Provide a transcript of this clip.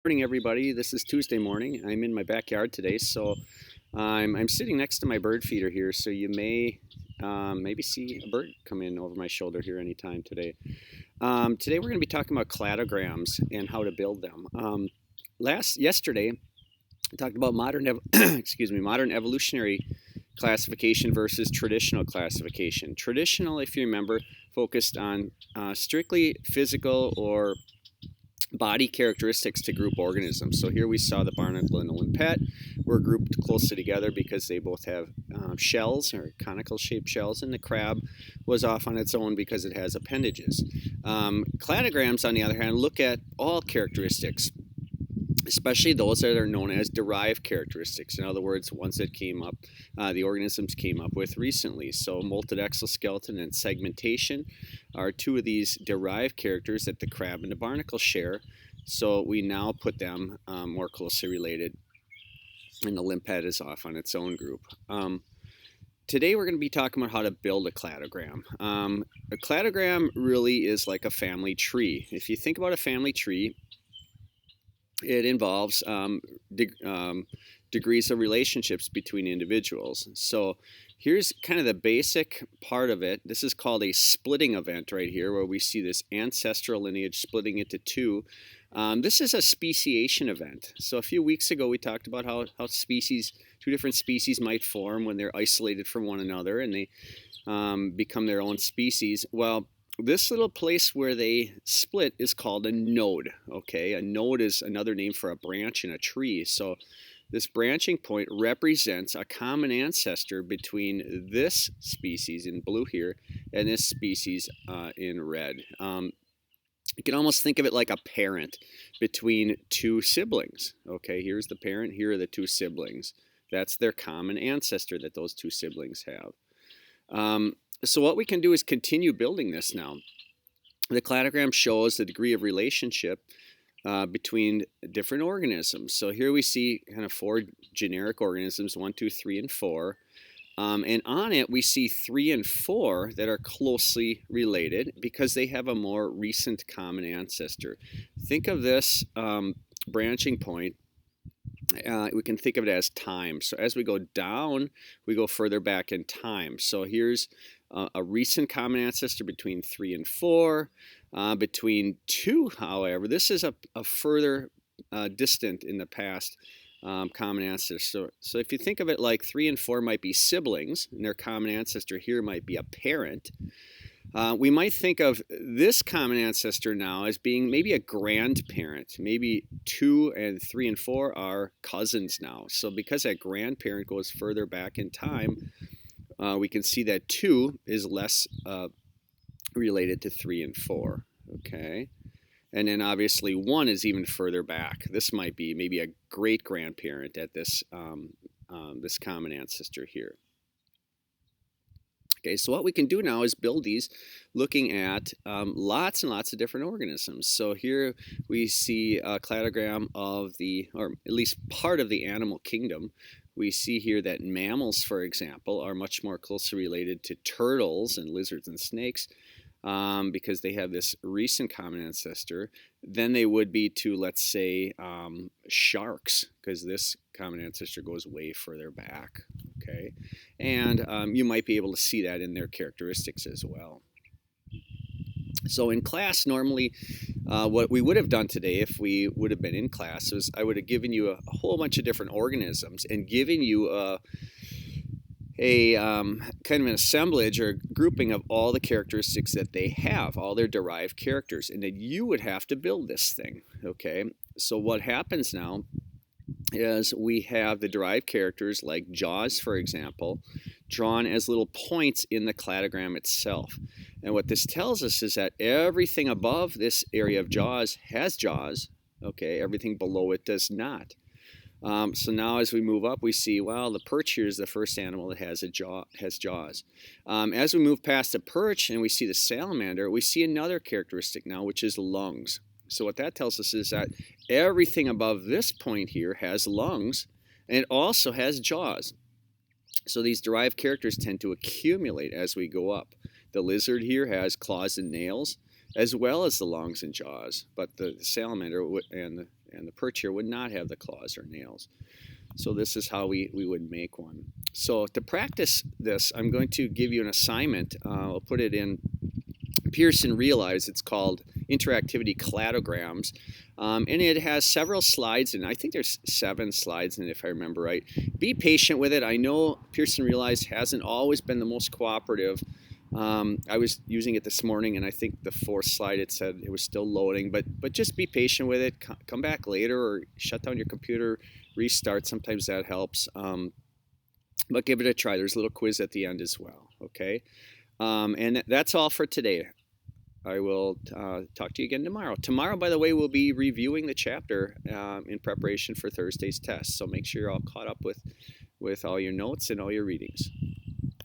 Morning, everybody. This is Tuesday morning. I'm in my backyard today, so I'm sitting next to my bird feeder here. So you may maybe see a bird come in over my shoulder here anytime today. Today we're going to be talking about cladograms and how to build them. Yesterday, I talked about modern evolutionary classification versus traditional classification. Traditional, if you remember, focused on strictly physical or body characteristics to group organisms. So here we saw the barnacle and the limpet were grouped closely together because they both have shells or conical shaped shells, and the crab was off on its own because it has appendages. Cladograms, on the other hand, look at all characteristics, especially those that are known as derived characteristics. In other words, ones that came up, the organisms came up with recently. So molted exoskeleton and segmentation are two of these derived characters that the crab and the barnacle share. So we now put them more closely related, and the limpet is off on its own group. Today we're going to be talking about how to build a cladogram. A cladogram really is like a family tree. If you think about a family tree, it involves degrees of relationships between individuals. So here's kind of the basic part of it. This is called a splitting event right here, where we see this ancestral lineage splitting into two. This is a speciation event. So a few weeks ago we talked about how two different species might form when they're isolated from one another and they become their own species. Well, this little place where they split is called a node. Okay, a node is another name for a branch in a tree. So this branching point represents a common ancestor between this species in blue here and this species in red. You can almost think of it like a parent between two siblings. Okay, here's the parent, here are the two siblings. That's their common ancestor that those two siblings have. So what we can do is continue building this now. The cladogram shows the degree of relationship between different organisms. So here we see kind of four generic organisms, 1, 2, 3, and 4. And on it we see 3 and 4 that are closely related because they have a more recent common ancestor. Think of this branching point. We can think of it as time. So as we go down, we go further back in time. So here's a recent common ancestor between 3 and 4. Between 2, however, this is a further distant in the past common ancestor. So if you think of it like 3 and 4 might be siblings, and their common ancestor here might be a parent. We might think of this common ancestor now as being maybe a grandparent. Maybe 2 and 3 and 4 are cousins now. So because that grandparent goes further back in time, we can see that 2 is less related to 3 and 4. Okay, and then obviously 1 is even further back. This might be maybe a great grandparent at this this common ancestor here. Okay, so what we can do now is build these looking at lots and lots of different organisms. So here we see a cladogram of or at least part of the animal kingdom. We see here that mammals, for example, are much more closely related to turtles and lizards and snakes because they have this recent common ancestor than they would be to, let's say, sharks, because this common ancestor goes way further back. Okay, and you might be able to see that in their characteristics as well. So in class, normally, what we would have done today if we would have been in class is I would have given you a whole bunch of different organisms and given you a kind of an assemblage or grouping of all the characteristics that they have, all their derived characters, and then you would have to build this thing. Okay, so what happens now is we have the derived characters like jaws, for example, drawn as little points in the cladogram itself. And what this tells us is that everything above this area of jaws has jaws. Okay, everything below it does not. So now as we move up, we see, well, the perch here is the first animal that has jaws. As we move past the perch and we see the salamander, we see another characteristic now, which is lungs. So what that tells us is that everything above this point here has lungs, and it also has jaws. So these derived characters tend to accumulate as we go up. The lizard here has claws and nails, as well as the lungs and jaws, but the salamander and And the perch here would not have the claws or nails. So this is how we would make one. So to practice this, I'm going to give you an assignment. I'll put it in Pearson Realize. It's called Interactivity Cladograms. And it has several slides, and I think there's 7 slides in it if I remember right. Be patient with it. I know Pearson Realize hasn't always been the most cooperative. I was using it this morning, and I think the 4th slide it said it was still loading, but just be patient with it. Come back later or shut down your computer, restart. Sometimes that helps. But give it a try. There's a little quiz at the end as well. Okay, and that's all for today. I will talk to you again tomorrow. Tomorrow, by the way, we'll be reviewing the chapter in preparation for Thursday's test. So make sure you're all caught up with all your notes and all your readings.